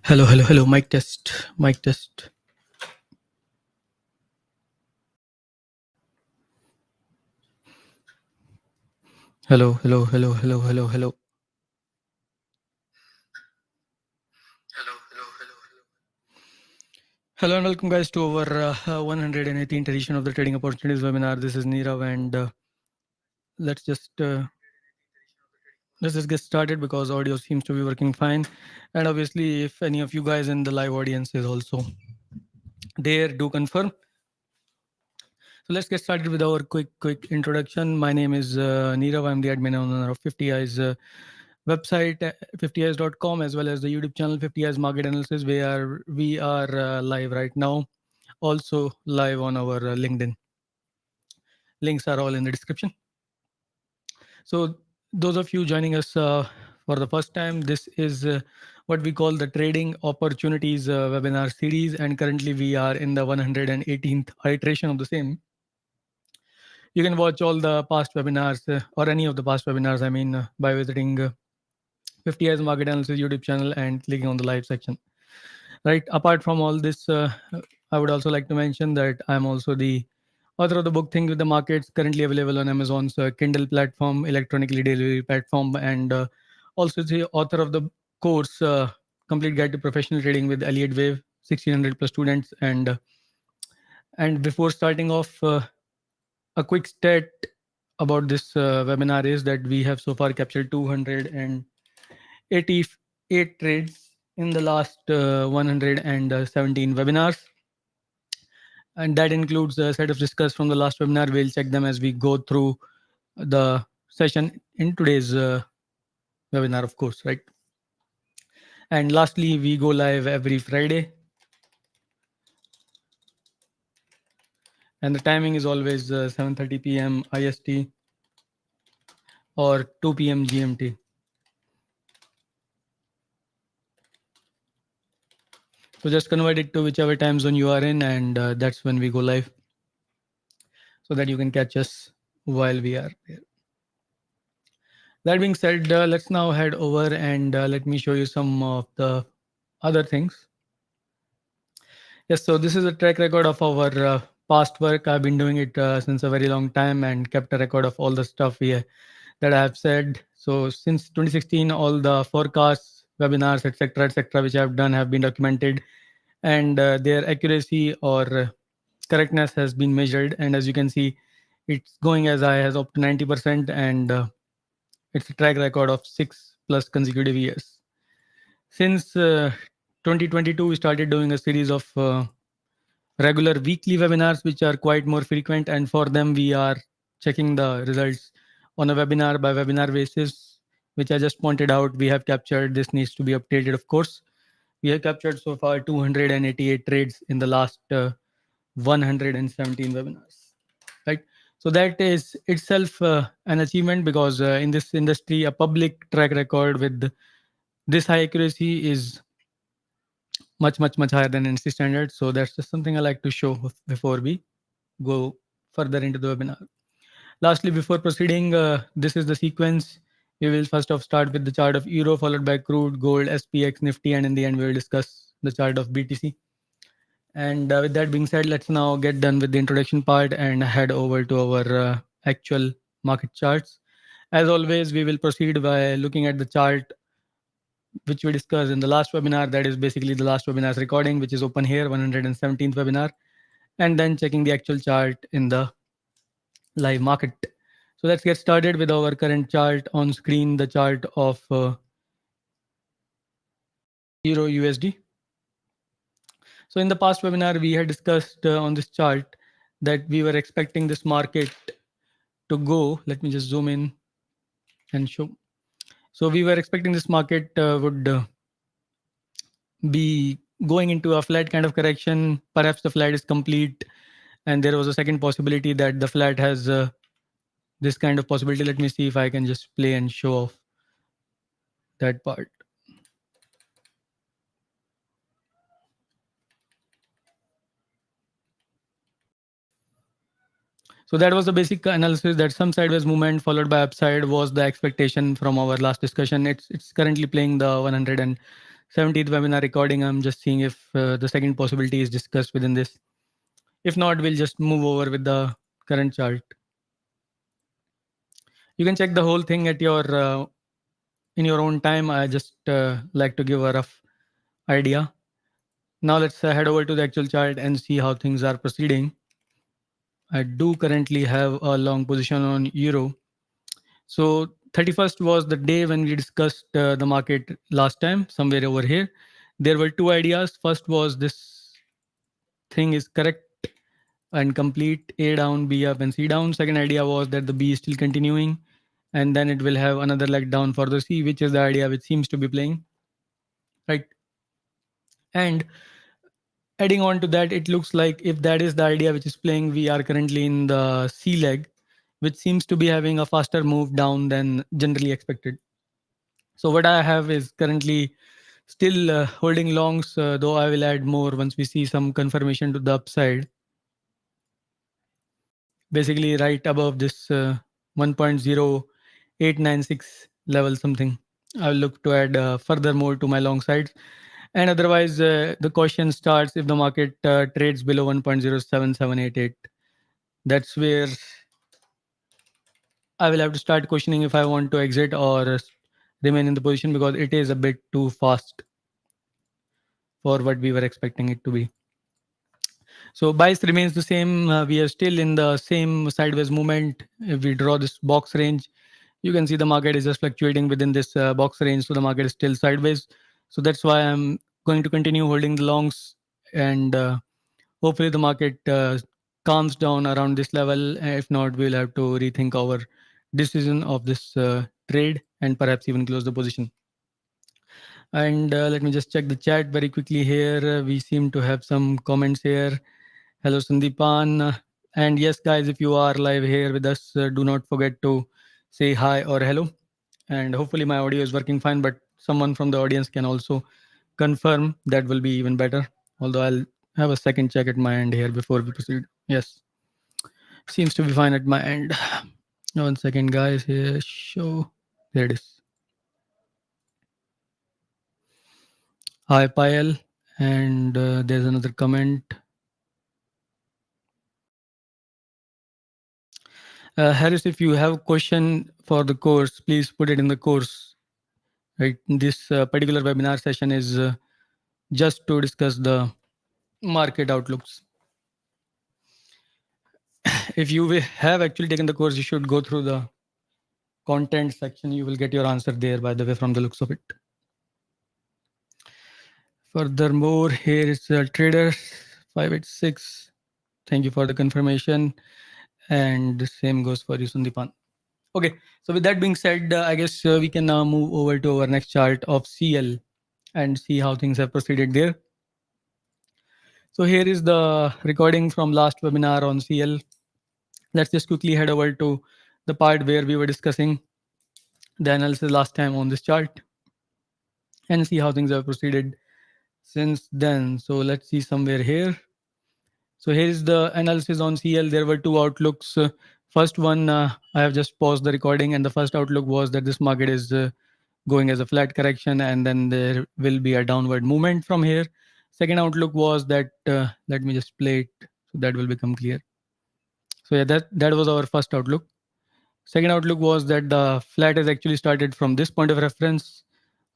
Hello. Mic test. Hello. Hello and welcome guys to our 118th edition of the Trading Opportunities webinar. This is Nirav and let's just get started because audio seems to be working fine. And obviously, if any of you guys in the live audience is also there, do confirm. So let's get started with our quick introduction. My name is Nirav. I'm the admin owner of 50 Eyes website, 50eyes.com, as well as the YouTube channel 50 Eyes Market Analysis, where we are live right now. Also live on our LinkedIn. Links are all in the description. So those of you joining us for the first time, this is what we call the Trading Opportunities webinar series. And currently we are in the 118th iteration of the same. You can watch all the past webinars or any of the past webinars, by visiting 50 Eyes Market Analysis YouTube channel and clicking on the live section. Right. Apart from all this, I would also like to mention that I'm also the author of the book Think with the Markets, currently available on Amazon's Kindle platform, electronically delivery platform, and also the author of the course Complete Guide to Professional Trading with Elliott Wave, 1600 plus students. And before starting off, a quick stat about this webinar is that we have so far captured 288 trades in the last 117 webinars. And that includes a set of discuss from the last webinar. We'll check them as we go through the session in today's webinar, of course, right? And lastly, we go live every Friday. And the timing is always 7:30 p.m. IST or 2 p.m. GMT. So just convert it to whichever time zone you are in, and that's when we go live, so that you can catch us while we are there. That being said, let's now head over and let me show you some of the other things. Yes, so this is a track record of our past work. I've been doing it since a very long time and kept a record of all the stuff that I have said. So since 2016, all the forecasts, webinars, etc., which I've done have been documented, and their accuracy or correctness has been measured. And as you can see, it's going as high as up to 90%, and it's a track record of 6+ consecutive years. Since 2022, we started doing a series of regular weekly webinars, which are quite more frequent. And for them, we are checking the results on a webinar by webinar basis, which I just pointed out. We have captured. This needs to be updated, of course. We have captured so far 288 trades in the last 117 webinars, right? So that is itself an achievement, because in this industry, a public track record with this high accuracy is much higher than industry standard. So that's just something I like to show before we go further into the webinar. Lastly, before proceeding, this is the sequence. We will first off start with the chart of Euro, followed by crude, gold, SPX, Nifty, and in the end we will discuss the chart of BTC. And with that being said, let's now get done with the introduction part and head over to our actual market charts. As always, we will proceed by looking at the chart which we discussed in the last webinar. That is basically the last webinar's recording, which is open here, 117th webinar, and then checking the actual chart in the live market. So let's get started with our current chart on screen, the chart of Euro USD. So in the past webinar, we had discussed on this chart that we were expecting this market to go. Let me just zoom in and show. So we were expecting this market would be going into a flat kind of correction. Perhaps the flat is complete, and there was a second possibility that the flat has this kind of possibility. Let me see if I can just play and show off that part. So that was the basic analysis, that some sideways movement followed by upside was the expectation from our last discussion. It's currently playing the 17th webinar recording. I'm just seeing if the second possibility is discussed within this. If not, we'll just move over with the current chart. You can check the whole thing at your in your own time. I just like to give a rough idea. Now let's head over to the actual chart and see how things are proceeding. I do currently have a long position on euro. So 31st was the day when we discussed the market last time, somewhere over here. There were two ideas. First was this thing is correct and complete, A down, B up, and C down. Second idea was that the B is still continuing, and then it will have another leg down for the C, which is the idea which seems to be playing, right? And adding on to that, it looks like if that is the idea which is playing, we are currently in the C leg, which seems to be having a faster move down than generally expected. So what I have is currently still holding longs, though I will add more once we see some confirmation to the upside. Basically right above this 1.0896 level something. I'll look to add further more to my long sides. And otherwise, the question starts if the market trades below 1.07788. That's where I will have to start questioning if I want to exit or remain in the position, because it is a bit too fast for what we were expecting it to be. So bias remains the same. We are still in the same sideways movement. If we draw this box range, you can see the market is just fluctuating within this box range. So the market is still sideways. So that's why I'm going to continue holding the longs, and hopefully the market calms down around this level. If not, we'll have to rethink our decision of this trade and perhaps even close the position. And let me just check the chat very quickly here. We seem to have some comments here. Hello, Sandeepan. And yes, guys, if you are live here with us, do not forget to say hi or hello. And hopefully my audio is working fine, but someone from the audience can also confirm. That will be even better. Although I'll have a second check at my end here before we proceed. Yes, seems to be fine at my end. 1 second, guys. Here, show. There it is. Hi, Payal. And there's another comment. Harris, if you have a question for the course, please put it in the course. Right, this particular webinar session is just to discuss the market outlooks. If you have actually taken the course, you should go through the content section. You will get your answer there, by the way, from the looks of it. Furthermore, here is Trader 586. Thank you for the confirmation. And the same goes for you, Sundipan. Okay, so with that being said, I guess we can now move over to our next chart of CL and see how things have proceeded there. So here is the recording from last webinar on CL. Let's just quickly head over to the part where we were discussing the analysis last time on this chart and see how things have proceeded since then. So let's see somewhere here. So here's the analysis on CL. There were two outlooks. First one, I have just paused the recording, and the first outlook was that this market is going as a flat correction, and then there will be a downward movement from here. Second outlook was that, let me just play it so that will become clear. So yeah, that was our first outlook. Second outlook was that the flat has actually started from this point of reference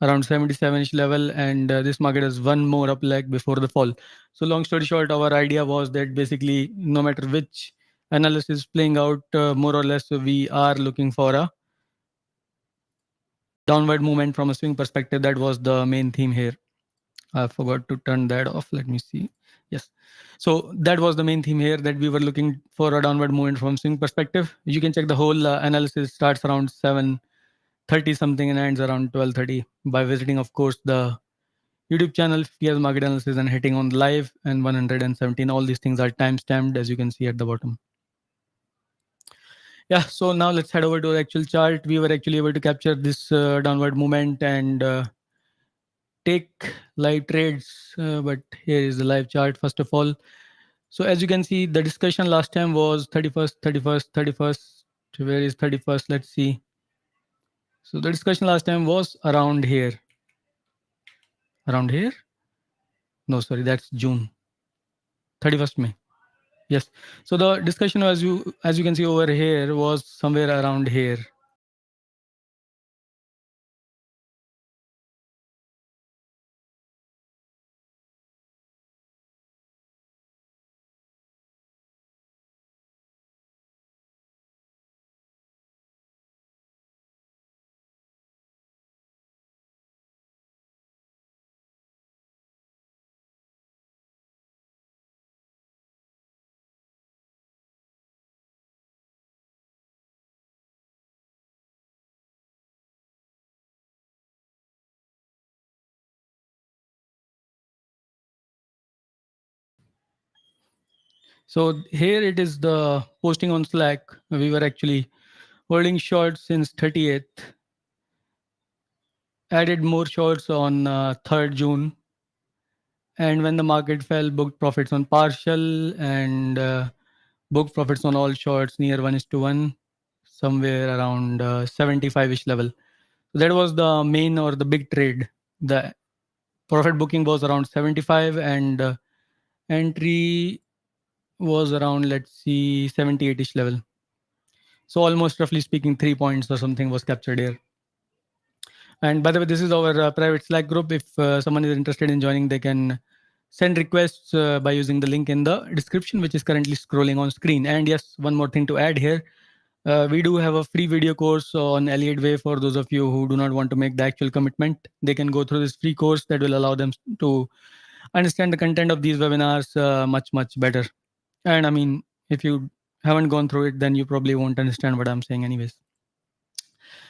around 77-ish level, and this market has one more up leg before the fall. So long story short, our idea was that basically no matter which analysis playing out, more or less we are looking for a downward movement from a swing perspective. That was the main theme here. I forgot to turn that off. Let me see. Yes. So that was the main theme here, that we were looking for a downward movement from swing perspective. You can check the whole analysis starts around 7:30 something and ends around 12:30 by visiting, of course, the YouTube channel FPS Market Analysis and hitting on live and 117. All these things are time stamped, as you can see at the bottom. Yeah, so now let's head over to the actual chart. We were actually able to capture this downward movement and take live trades, but here is the live chart first of all. So as you can see, the discussion last time was 31st, 31st, 31st. Where is 31st? Let's see. So the discussion last time was around here. around here. No, sorry, that's June, 31st May. Yes. So the discussion, as you can see over here, was somewhere around here. So here it is the posting on Slack. We were actually holding short since 30th. Added more shorts on 3rd June. And when the market fell, booked profits on partial and booked profits on all shorts near 1:1, somewhere around 75-ish level. So that was the main or the big trade. The profit booking was around 75 and entry was around, let's see, 78-ish level. So almost roughly speaking, 3 points or something was captured here. And by the way, this is our private Slack group. If someone is interested in joining, they can send requests by using the link in the description, which is currently scrolling on screen. And yes, one more thing to add here. We do have a free video course on Elliott Wave for those of you who do not want to make the actual commitment. They can go through this free course that will allow them to understand the content of these webinars much, much better. And I mean, if you haven't gone through it, then you probably won't understand what I'm saying anyways.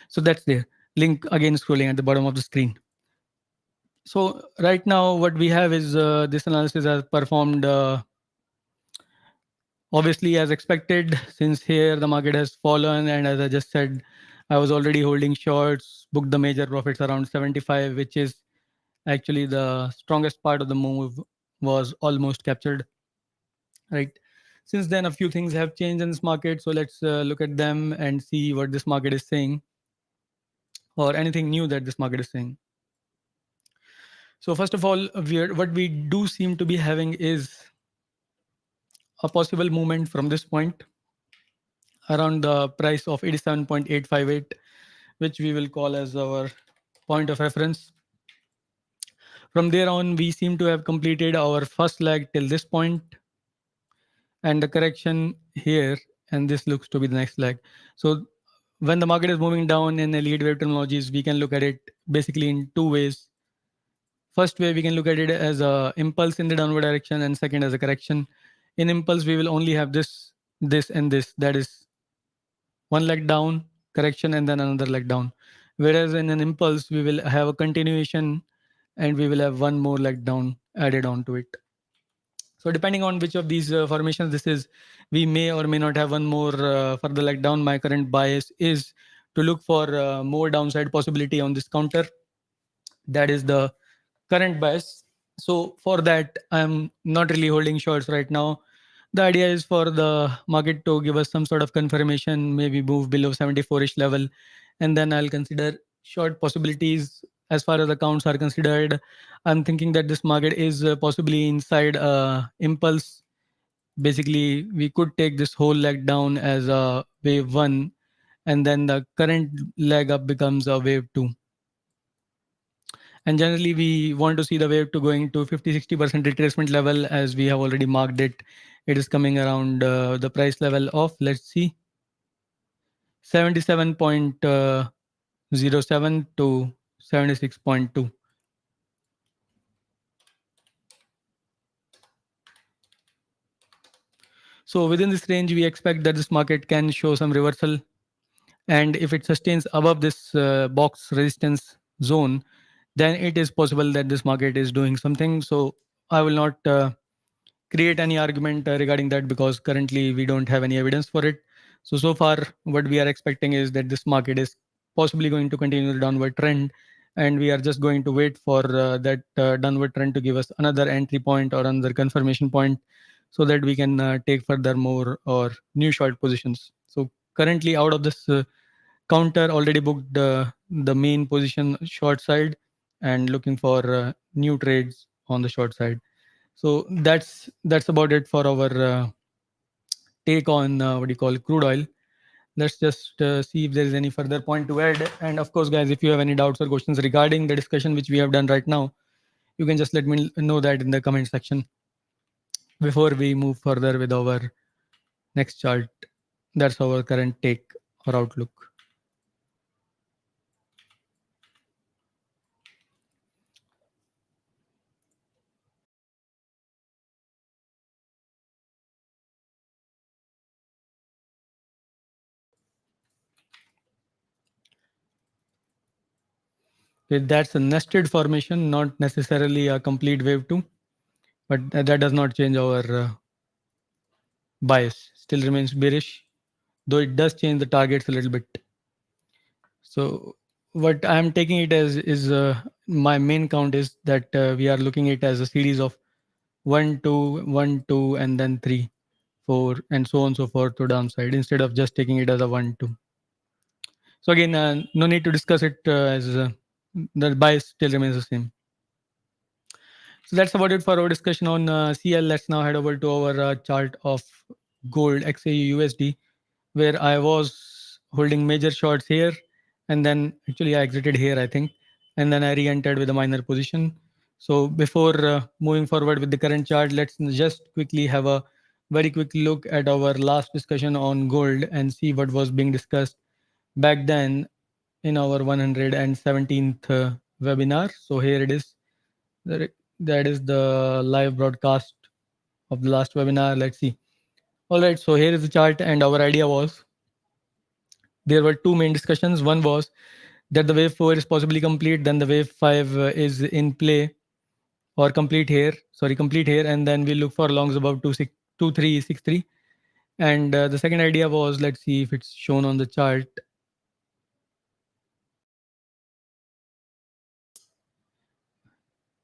So that's there. Link again scrolling at the bottom of the screen. So right now what we have is this analysis has performed obviously as expected, since here the market has fallen, and as I just said, I was already holding shorts, booked the major profits around 75, which is actually the strongest part of the move was almost captured, right? Since then, a few things have changed in this market. So let's look at them and see what this market is saying, or anything new that this market is saying. So first of all, what we do seem to be having is a possible movement from this point around the price of 87.858, which we will call as our point of reference. From there on, we seem to have completed our first leg till this point, and the correction here, and this looks to be the next leg. So when the market is moving down in Elliott Wave terminologies, we can look at it basically in two ways. First way, we can look at it as a impulse in the downward direction, and second as a correction. In impulse, we will only have this, and this. That is one leg down, correction, and then another leg down. Whereas in an impulse, we will have a continuation and we will have one more leg down added on to it. So depending on which of these formations this is, we may or may not have one more further leg down. My current bias is to look for more downside possibility on this counter. That is the current bias. So for that, I'm not really holding shorts right now. The idea is for the market to give us some sort of confirmation, maybe move below 74-ish level, and then I'll consider short possibilities. As far as accounts are considered, I'm thinking that this market is possibly inside impulse. Basically, we could take this whole leg down as a wave one, and then the current leg up becomes a wave two. And generally, we want to see the wave to going to 50-60% retracement level, as we have already marked it. It is coming around the price level of, let's see, 77.07 to 76.2. So within this range, we expect that this market can show some reversal. And if it sustains above this box resistance zone, then it is possible that this market is doing something. So I will not create any argument regarding that, because currently we don't have any evidence for it. So far, what we are expecting is that this market is possibly going to continue the downward trend, and we are just going to wait for that downward trend to give us another entry point or another confirmation point, so that we can take further more or new short positions. So currently, out of this counter, already booked the main position short side, and looking for new trades on the short side. So that's about it for our take on what do you call crude oil. Let's just see if there is any further point to add. And of course, guys, if you have any doubts or questions regarding the discussion which we have done right now, you can just let me know that in the comment section before we move further with our next chart. That's our current take or outlook. Okay, that's a nested formation, not necessarily a complete wave 2, but that does not change our bias. Still remains bearish, though it does change the targets a little bit. So what I'm taking it as is my main count is that we are looking at it as a series of 1 2 1 2 and then 3 4 and so on and so forth to downside, instead of just taking it as a 1 2. So again, no need to discuss it as the bias still remains the same. So that's about it for our discussion on CL. Let's now head over to our chart of gold XAU USD, where I was holding major shorts here, and then actually I exited here, I think, and then I re-entered with a minor position. So before moving forward with the current chart, let's just quickly have a very quick look at our last discussion on gold and see what was being discussed back then in our 117th webinar. So here it is. That is the live broadcast of the last webinar. Let's see. All right, so here is the chart, and our idea was there were two main discussions. One was that the wave 4 is possibly complete, then the wave 5 is in play or complete here. Sorry, complete here, and then we look for longs above 2363. And the second idea was, let's see if it's shown on the chart.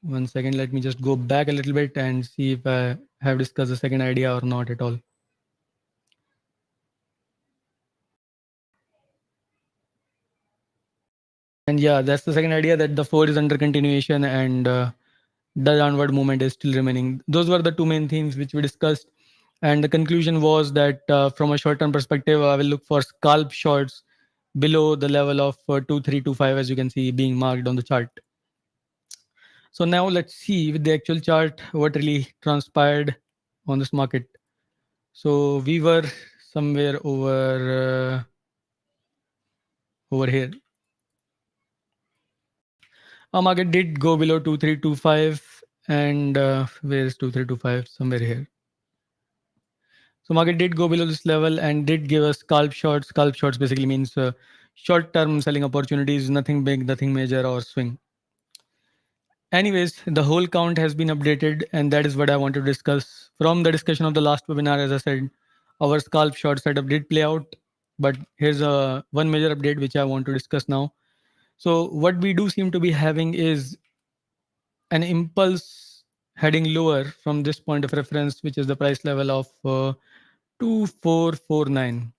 One second, let me just go back a little bit and see if I have discussed the second idea or not at all. And yeah, that's the second idea, that the 4 is under continuation and the downward movement is still remaining. Those were the two main themes which we discussed. And the conclusion was that from a short-term perspective, I will look for scalp shorts below the level of 2325, as you can see being marked on the chart. So now let's see with the actual chart what really transpired on this market. So we were somewhere over here. Our market did go below 2325, and where is 2325? Somewhere here. So market did go below this level and did give us scalp shorts. Scalp shorts basically means short-term selling opportunities, nothing big, nothing major or swing. Anyways, the whole count has been updated, and that is what I want to discuss. From the discussion of the last webinar, as I said, our scalp short setup did play out, but here's a one major update which I want to discuss now. So what we do seem to be having is an impulse heading lower from this point of reference, which is the price level of 2449.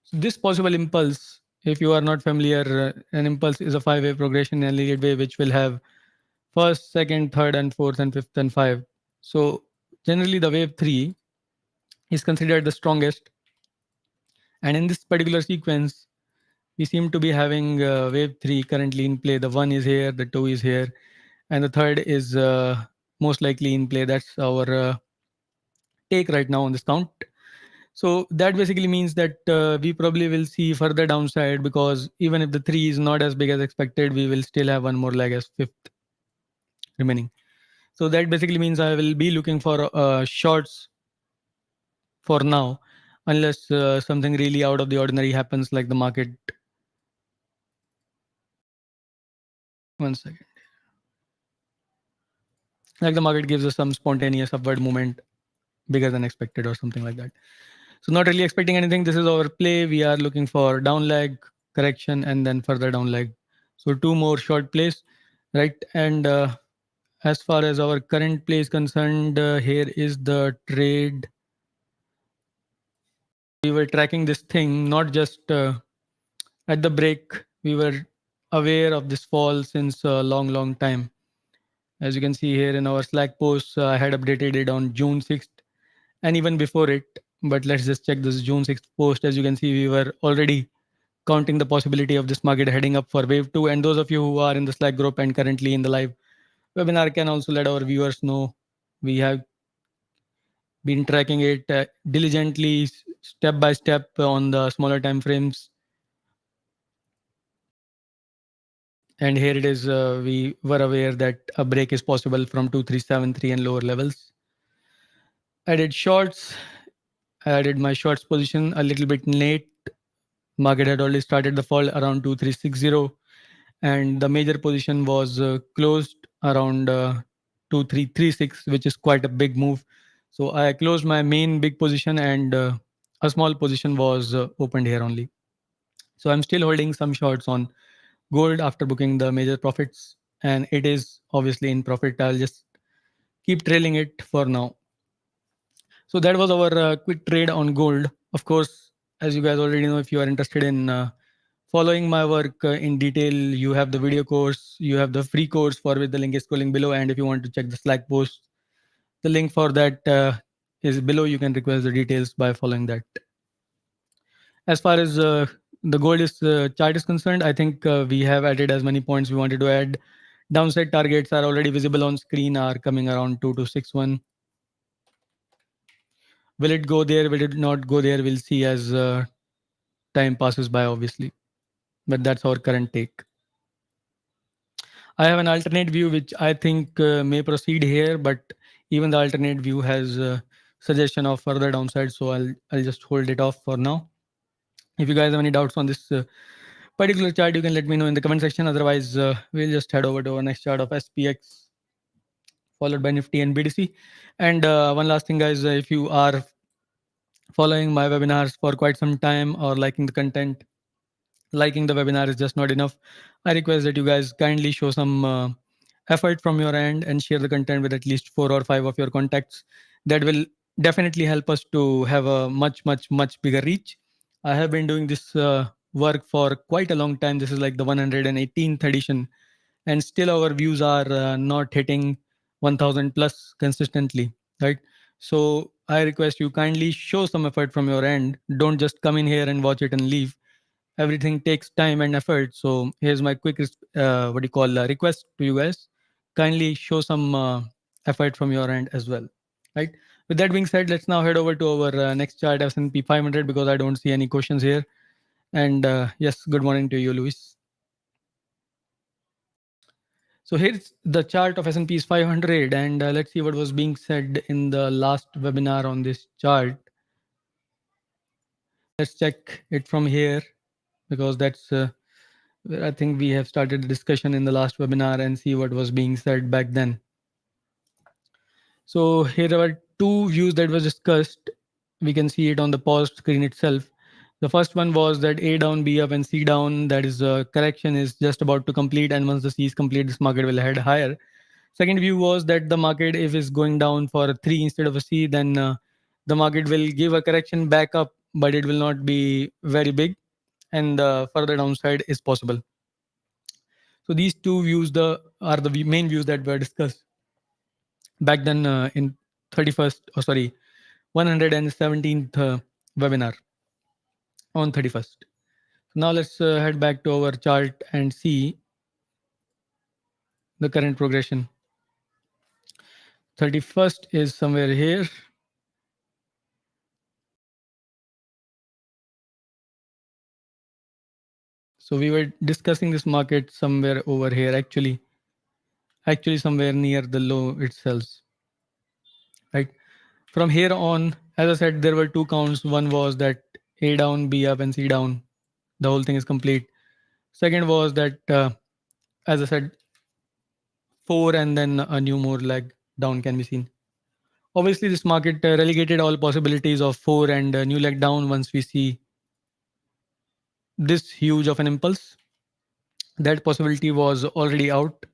So this possible impulse, if you are not familiar, an impulse is a five-way progression in Elliott Wave, which will have first, second, third, and fourth, and fifth, and five. So generally, the wave 3 is considered the strongest. And in this particular sequence, we seem to be having wave 3 currently in play. The 1 is here, the 2 is here, and the third is most likely in play. That's our take right now on this count. So that basically means that we probably will see further downside, because even if the 3 is not as big as expected, we will still have one more leg as fifth remaining. So that basically means I will be looking for shorts for now, unless something really out of the ordinary happens, like the market. One second. Like the market gives us some spontaneous upward movement bigger than expected or something like that. So not really expecting anything. This is our play. We are looking for down leg correction and then further down leg. So two more short plays, right? And as far as our current play is concerned, here is the trade. We were tracking this thing, not just at the break. We were aware of this fall since a long time. As you can see here in our Slack post, I had updated it on June 6th and even before it. But let's just check this June 6th post. As you can see, we were already counting the possibility of this market heading up for wave 2. And those of you who are in the Slack group and currently in the live webinar can also let our viewers know we have been tracking it diligently, step by step on the smaller time frames. And here it is. We were aware that a break is possible from 2373 and lower levels. I did shorts. I added my shorts position a little bit late. Market had already started the fall around 2360, and the major position was closed around 2336, which is quite a big move. So I closed my main big position, and a small position was opened here only. So I'm still holding some shorts on gold after booking the major profits, and it is obviously in profit. I'll just keep trailing it for now. So that was our quick trade on gold. Of course, as you guys already know, if you are interested in following my work in detail, you have the video course, you have the free course for which the link is scrolling below. And if you want to check the Slack post, the link for that is below. You can request the details by following that. As far as the gold chart is concerned, I think we have added as many points we wanted to add. Downside targets are already visible on screen, are coming around 2261. Will it go there? Will it not go there? We'll see as time passes by, obviously. But that's our current take. I have an alternate view which I think may proceed here, but even the alternate view has suggestion of further downside, so I'll just hold it off for now. If you guys have any doubts on this particular chart, you can let me know in the comment section. Otherwise, we'll just head over to our next chart of SPX, followed by Nifty and BTC. And one last thing, guys, if you are following my webinars for quite some time or liking the content, liking the webinar is just not enough. I request that you guys kindly show some effort from your end and share the content with at least 4 or 5 of your contacts. That will definitely help us to have a much bigger reach. I have been doing this work for quite a long time. This is like the 118th edition, and still our views are not hitting 1000 plus consistently, right? So I request you kindly show some effort from your end. Don't just come in here and watch it and leave. Everything takes time and effort. So here's my quick what do you call request to you guys. Kindly show some effort from your end as well, right? With that being said, let's now head over to our next chart, S&P 500, because I don't see any questions here. And yes, good morning to you, Luis. So here's the chart of S&P 500, and let's see what was being said in the last webinar on this chart. Let's check it from here, because that's I think we have started the discussion in the last webinar and see what was being said back then. So here are two views that was discussed. We can see it on the paused screen itself. The first one was that A down, B up, and C down. That is correction is just about to complete, and once the C is complete, this market will head higher. Second view was that the market, if it's going down for a 3 instead of a C, then the market will give a correction back up, but it will not be very big, and further downside is possible. So these two views are the main views that were discussed back then in 31st, oh sorry, 117th webinar on 31st. Now let's head back to our chart and see the current progression. 31st is somewhere here. So we were discussing this market somewhere over here, actually somewhere near the low itself, right? From here on, as I said, there were two counts. One was that A down, B up, and C down. The whole thing is complete. Second was that, as I said, 4 and then a new more leg down can be seen. Obviously, this market relegated all possibilities of 4 and new leg down once we see this huge of an impulse. That possibility was already out.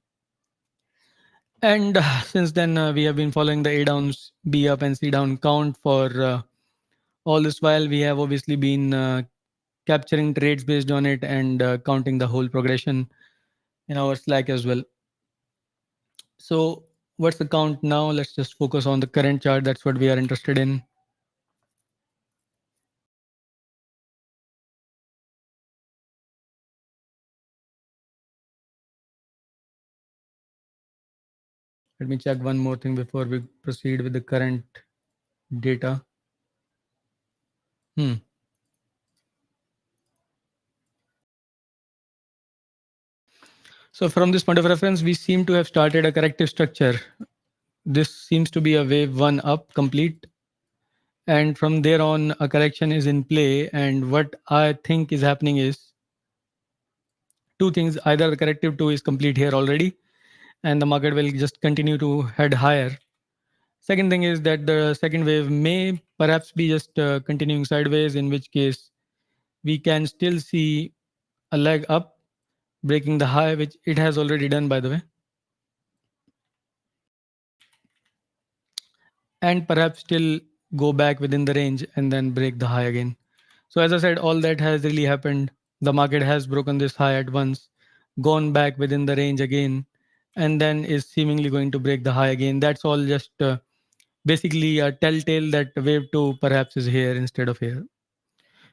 And since then, we have been following the A downs, B up, and C down count for all this while. We have obviously been capturing trades based on it and counting the whole progression. in our Slack as well. So what's the count now? Let's just focus on the current chart. That's what we are interested in. Let me check one more thing before we proceed with the current data. So from this point of reference, we seem to have started a corrective structure. This seems to be a wave one up complete. And from there on, a correction is in play. And what I think is happening is two things. Either the corrective two is complete here already, and the market will just continue to head higher. Second thing is that the second wave may perhaps be just continuing sideways, in which case we can still see a leg up, breaking the high, which it has already done, by the way, and perhaps still go back within the range and then break the high again. So as I said, all that has really happened. The market has broken this high at once, gone back within the range again, and then is seemingly going to break the high again. That's all just basically a telltale that wave two perhaps is here instead of here.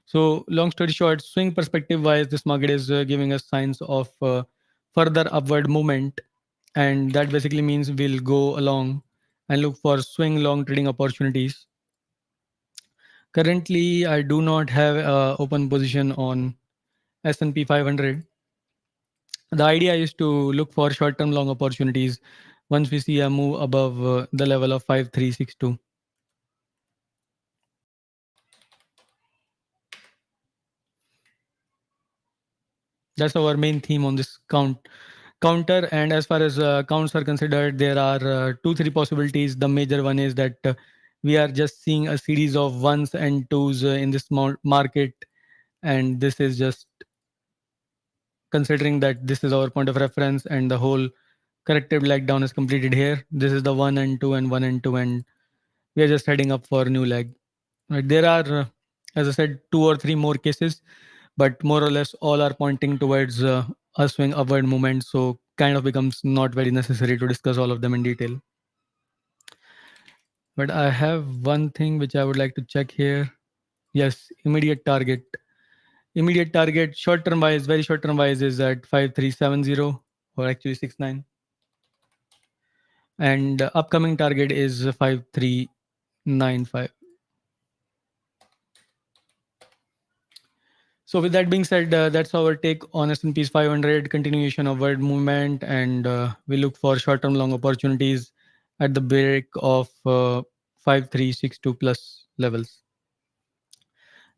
So long story short, swing perspective wise, this market is giving us signs of further upward movement, and that basically means we'll go along and look for swing long trading opportunities. Currently, I do not have open position on S&P 500. The idea is to look for short-term long opportunities once we see a move above the level of 5362. That's our main theme on this counter. And as far as counts are considered, there are two, three possibilities. The major one is that we are just seeing a series of ones and twos in this market. And this is just considering that this is our point of reference and the whole corrective leg down is completed here. This is the 1 and 2 and 1 and 2, and we are just heading up for a new leg. Right, there are, as I said, two or three more cases, but more or less all are pointing towards a swing upward movement. So kind of becomes not very necessary to discuss all of them in detail. But I have one thing which I would like to check here. Yes, immediate target. Immediate target, short term wise, very short term wise, is at 5370 or actually 69. And upcoming target is 5395. So with that being said, that's our take on S&P's 500 continuation of word movement, and we look for short-term long opportunities at the break of 5362 plus levels.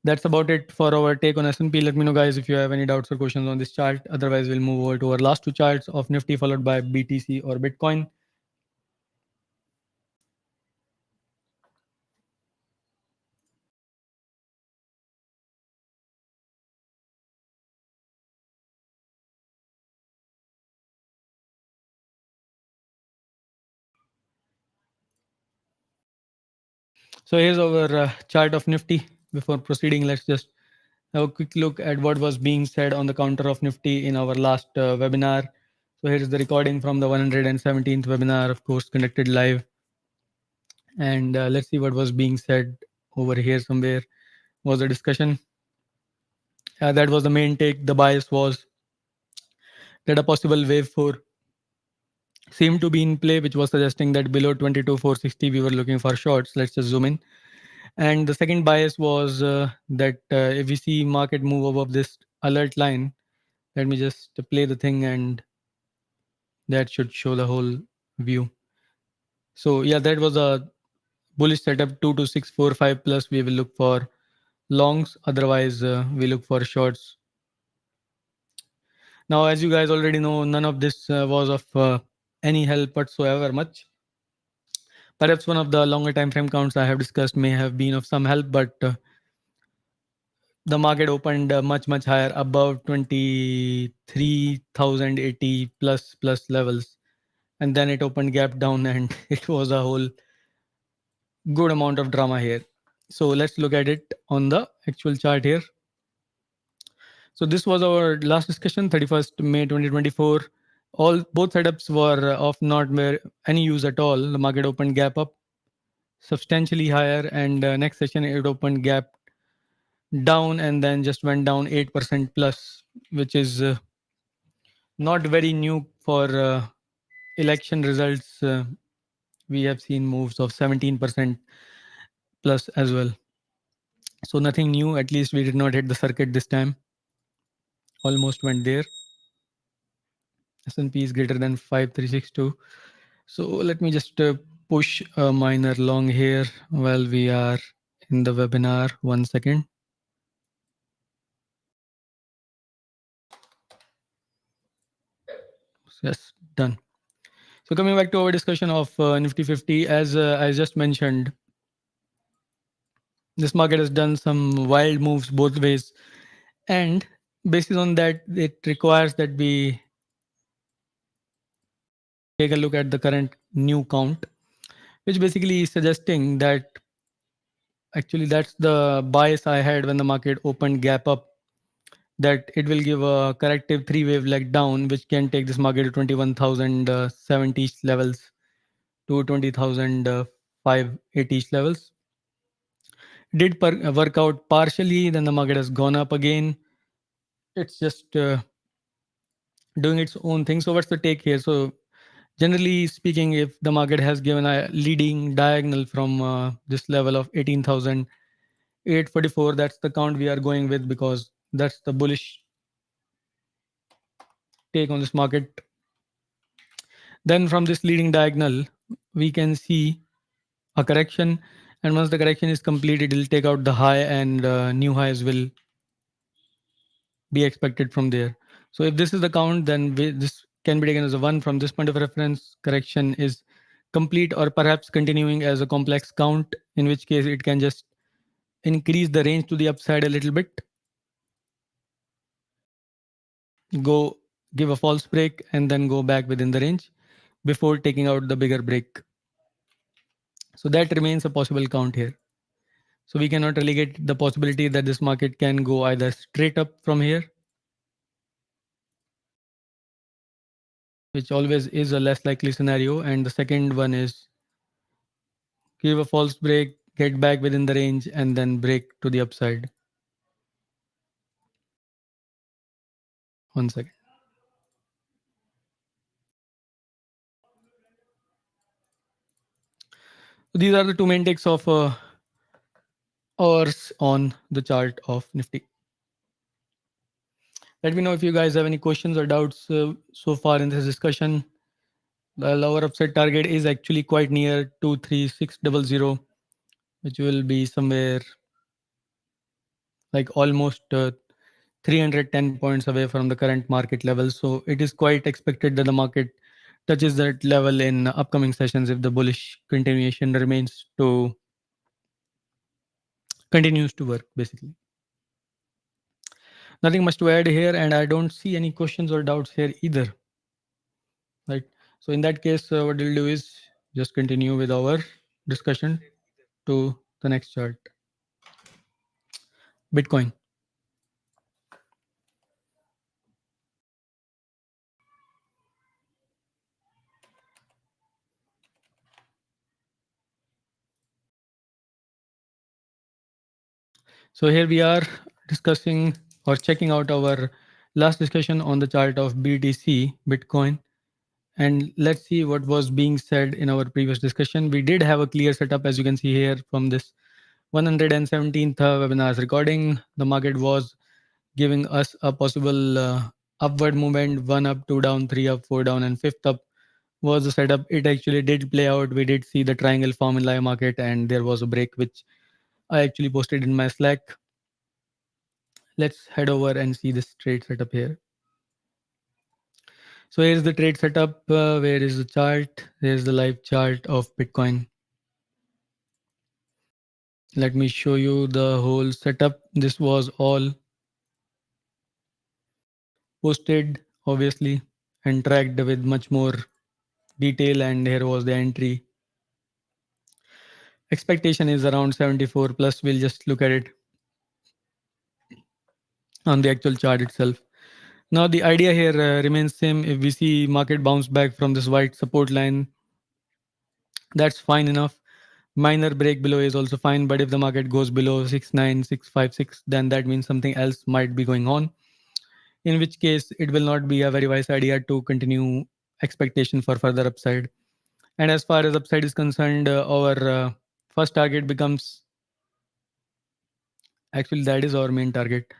That's about it for our take on S&P. Let me know, guys, if you have any doubts or questions on this chart. Otherwise, we'll move over to our last two charts of Nifty followed by BTC or Bitcoin. So here's our chart of Nifty. Before proceeding, let's just have a quick look at what was being said on the counter of Nifty in our last webinar. So here is the recording from the 117th webinar, of course, conducted live. And let's see what was being said over here somewhere was the discussion. That was the main take. The bias was that a possible wave 4 seemed to be in play, which was suggesting that below 22,460 we were looking for shorts. Let's just zoom in. And the second bias was that if we see market move above this alert line, let me just play the thing and that should show the whole view. So yeah, that was a bullish setup. 22645 plus we will look for longs, otherwise we look for shorts. Now, as you guys already know, none of this was of any help whatsoever much. Perhaps one of the longer time frame counts I have discussed may have been of some help, but the market opened much higher, above 23,080 plus levels, and then it opened gap down and it was a whole good amount of drama here. So let's look at it on the actual chart here. So this was our last discussion, 31st May 2024. Both setups were of not any use at all. The market opened gap up substantially higher, and next session it opened gap down and then just went down 8% plus, which is not very new for election results. We have seen moves of 17% plus as well. So nothing new. At least we did not hit the circuit this time. Almost went there. S&P is greater than 5362. So let me just push a minor long here while we are in the webinar. 1 second. Yes, done. So coming back to our discussion of Nifty 50, as I just mentioned, this market has done some wild moves both ways, and based on that, it requires that we take a look at the current new count, which basically is suggesting that actually that's the bias I had when the market opened gap up, that it will give a corrective three-wave leg down, which can take this market to 21,070 levels to 20,580 levels. Did work out partially, then the market has gone up again. It's just doing its own thing. So what's the take here? So generally speaking, if the market has given a leading diagonal from this level of 18,844, that's the count we are going with, because that's the bullish take on this market. Then from this leading diagonal, we can see a correction, and once the correction is completed, it will take out the high, and new highs will be expected from there. So if this is the count, then this can be taken as a 1 from this point of reference. Correction is complete, or perhaps continuing as a complex count, in which case it can just increase the range to the upside a little bit, go give a false break, and then go back within the range before taking out the bigger break. So that remains a possible count here. So we cannot relegate the possibility that this market can go either straight up from here, which always is a less likely scenario, and the second one is give a false break, get back within the range, and then break to the upside. 1 second. These are the two main takes of ours on the chart of Nifty. Let me know if you guys have any questions or doubts so far in this discussion. The lower upside target is actually quite near 23600, which will be somewhere like almost 310 points away from the current market level. So it is quite expected that the market touches that level in upcoming sessions if the bullish continuation continues to work, basically. Nothing much to add here, and I don't see any questions or doubts here either. Right. So in that case, what we'll do is just continue with our discussion to the next chart. Bitcoin. So here we are discussing or checking out our last discussion on the chart of BTC, Bitcoin. And let's see what was being said in our previous discussion. We did have a clear setup, as you can see here from this 117th webinar's recording. The market was giving us a possible upward movement, 1 up, 2 down, 3 up, 4 down, and 5th up was the setup. It actually did play out. We did see the triangle form in live market, and there was a break, which I actually posted in my Slack. Let's head over and see this trade setup here. So here's the trade setup. Where is the chart? There's the live chart of Bitcoin. Let me show you the whole setup. This was all posted, obviously, and tracked with much more detail. And here was the entry. Expectation is around 74 plus. We'll just look at it on the actual chart itself. Now the idea here remains same. If we see market bounce back from this white support line, that's fine enough. Minor break below is also fine, but if the market goes below 69656, then that means something else might be going on, in which case it will not be a very wise idea to continue expectation for further upside. And as far as upside is concerned, our first target becomes, actually that is our main target.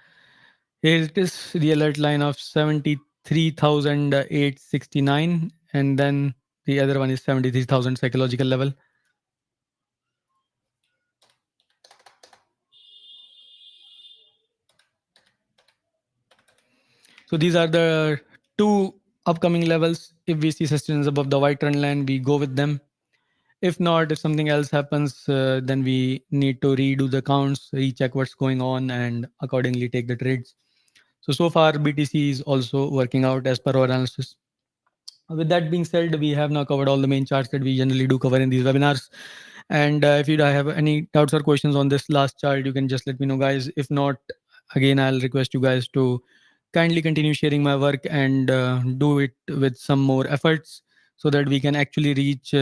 It is the alert line of 73,869, and then the other one is 73,000 psychological level. So these are the two upcoming levels. If we see sustenance above the white trend line, we go with them. If not, if something else happens, then we need to redo the counts, recheck what's going on, and accordingly take the trades. So far, BTC is also working out as per our analysis. With that being said, we have now covered all the main charts that we generally do cover in these webinars. And if you have any doubts or questions on this last chart, you can just let me know, guys. If not, again, I'll request you guys to kindly continue sharing my work and do it with some more efforts so that we can actually reach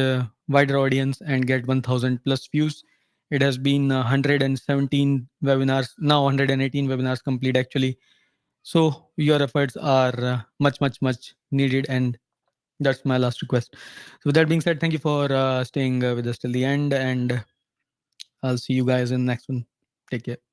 wider audience and get 1000 plus views. It has been 117 webinars, now 118 webinars complete actually. So your efforts are much needed, and that's my last request. So with that being said, thank you for staying with us till the end, and I'll see you guys in the next one. Take care.